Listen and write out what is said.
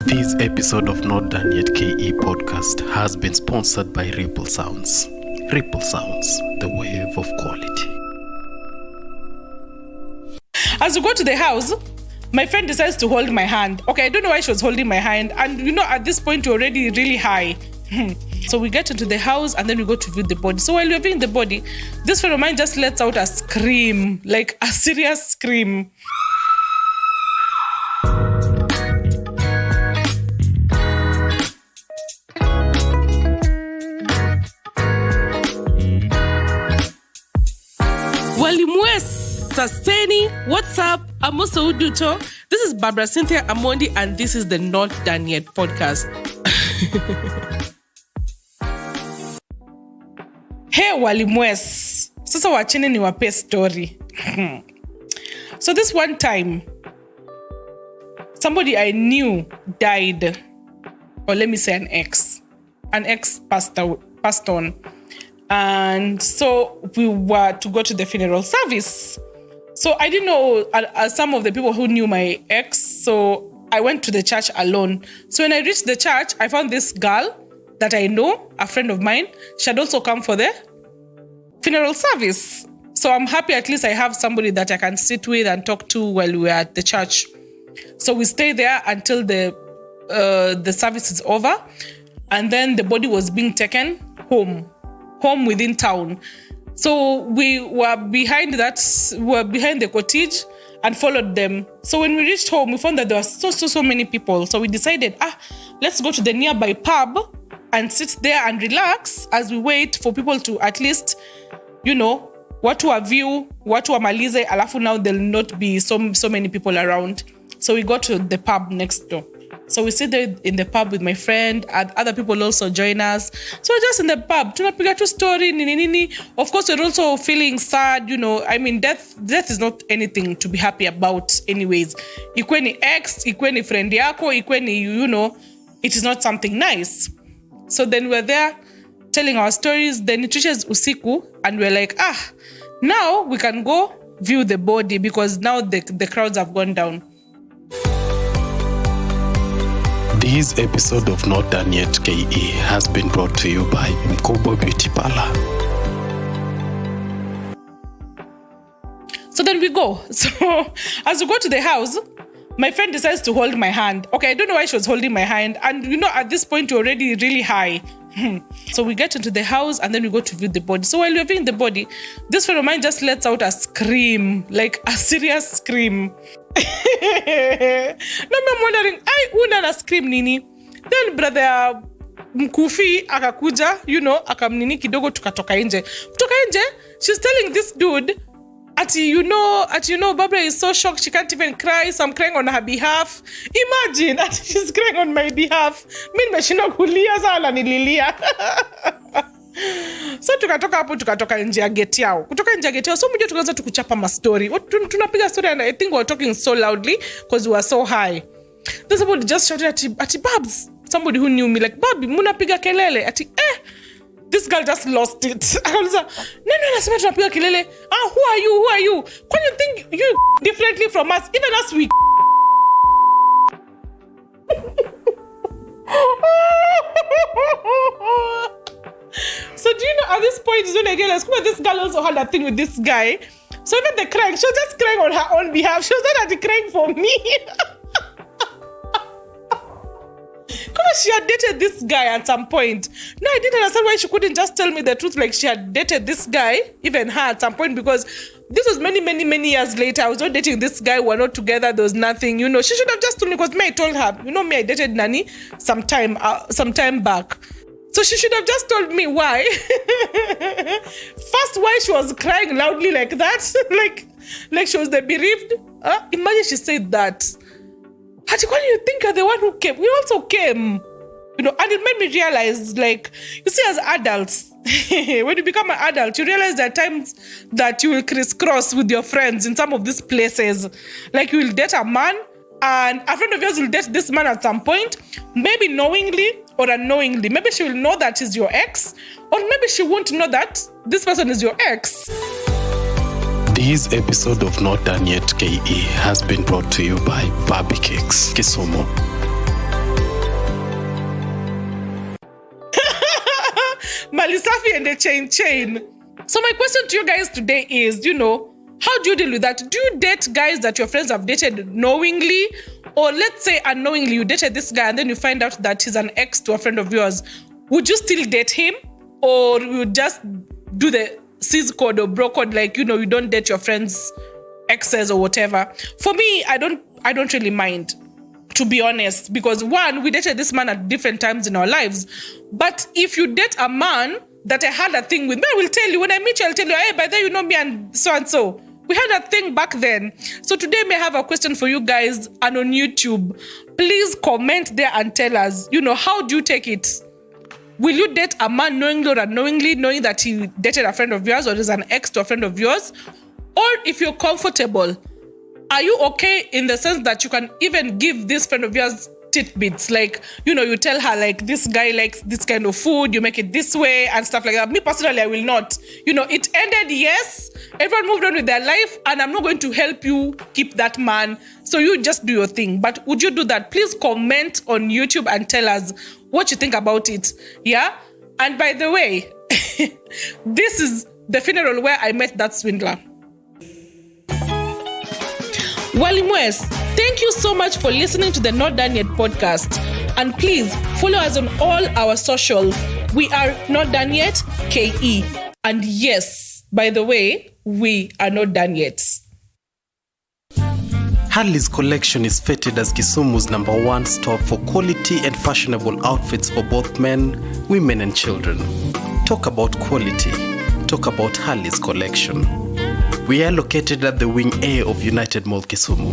This episode of Not Done Yet KE podcast has been sponsored by Ripple Sounds. Ripple Sounds, the wave of quality. As we go to the house, my friend decides to hold my hand. Okay, I don't know why she was holding my hand. And at this point, you're already really high. So we get into the house and then we go to view the body. So while we're viewing the body, this friend of mine just lets out a scream, like a serious scream. Saseni, what's up? I'm also Uduto. This is Barbara Cynthia Amondi, and this is the Not Done Yet podcast. Hey, walimwes. Sasa wacheni niwape story. So this one time, somebody I knew died. Or let me say an ex passed on. And so we were to go to the funeral service. So I didn't know some of the people who knew my ex, so I went to the church alone. So when I reached the church, I found this girl that I know, a friend of mine. She had also come for the funeral service. So I'm happy at least I have somebody that I can sit with and talk to while we're at the church. So we stayed there until the service is over. And then the body was being taken home within town. So we were behind the cottage and followed them. So when we reached home, we found that there were so many people. So we decided, let's go to the nearby pub and sit there and relax as we wait for people to at least, what to view, what to malize, alafu now there'll not be so many people around. So we go to the pub next door. So we sit there in the pub with my friend, and other people also join us. So we're just in the pub, tunapiga tu story, nini. Of course, we're also feeling sad, death is not anything to be happy about anyways. Ikweni ex, ikweni friend yako, ikweni, it is not something nice. So then we're there telling our stories, then it reaches usiku, and we're like, now we can go view the body because now the crowds have gone down. This episode of Not Done Yet KE has been brought to you by Mkubwa Beauty Parlour. So then we go. So as we go to the house, my friend decides to hold my hand. Okay, I don't know why she was holding my hand. And at this point, you're already really high. So we get into the house and then we go to view the body. So while we're viewing the body, this friend of mine just lets out a scream, like a serious scream. Now I'm wondering, una na scream nini? Then brother Mkufi akakuja, akamnini kidogo tukatoka nje. Kutoka nje, she's telling this dude, Barbara is so shocked she can't even cry, so I'm crying on her behalf. Imagine, she's crying on my behalf. Mimi nimeshindwa kulia sana nililia. So tukatoka nje ya gate yao. Kutoka nje ya gate yao, so mmoja tukaanza tukuchapa ma story. Tunapiga story and I think we were talking so loudly because we were so high. Then somebody just shouted at Babs. Somebody who knew me, like, Barbie, munapiga kelele. This girl just lost it. Akauliza, no, nasema tunapiga kelele. Who are you? When you think you differently from us, even us we So do you know at this point is when I realized this girl also had a thing with this guy. So even the crying, she was just crying on her own behalf. She was not actually crying for me. Because she had dated this guy at some point. No, I didn't understand why she couldn't just tell me the truth. Like she had dated this guy, even her at some point, because this was many years later. I was not dating this guy. We're not together. There was nothing. She should have just told me because I told her. Me, I dated Nani some time back. So she should have just told me why. First, why she was crying loudly like that. like she was the bereaved. Imagine she said that. When you think you're the one who came, we also came. And it made me realize, you see, as adults, when you become an adult, you realize there are times that you will crisscross with your friends in some of these places. Like you will date a man, and a friend of yours will date this man at some point, maybe knowingly or unknowingly. Maybe she will know that he's your ex, or maybe she won't know that this person is your ex. This episode of Not Done Yet KE has been brought to you by Barbie Cakes Ksm. Safi and the chain. So my question to you guys today is, how do you deal with that? Do you date guys that your friends have dated knowingly? Or let's say unknowingly, you dated this guy and then you find out that he's an ex to a friend of yours. Would you still date him? Or you just do the cis code or bro code, like, you don't date your friends' exes or whatever? For me, I don't really mind, to be honest, because one, we dated this man at different times in our lives. But if you date a man that I had a thing with, I will tell you, when I meet you, I'll tell you, hey, by the way, you know me and so. We had a thing back then. So today may have a question for you guys, and on YouTube, please comment there and tell us, how do you take it? Will you date a man knowingly or unknowingly, knowing that he dated a friend of yours or is an ex to a friend of yours? Or if you're comfortable, are you okay in the sense that you can even give this friend of yours tidbits? Like, you tell her, like, this guy likes this kind of food, you make it this way and stuff like that. Me personally, I will not. It ended, yes. Everyone moved on with their life and I'm not going to help you keep that man. So you just do your thing. But would you do that? Please comment on YouTube and tell us what you think about it. Yeah? And by the way, this is the funeral where I met that swindler. Walimwes, thank you so much for listening to the Not Done Yet podcast. And please follow us on all our socials. We are Not Done Yet KE. And yes, by the way, we are not done yet. Harley's Collection is feted as Kisumu's #1 stop for quality and fashionable outfits for both men, women and children. Talk about quality. Talk about Harley's Collection. We are located at the Wing A of United Mall Kisumu.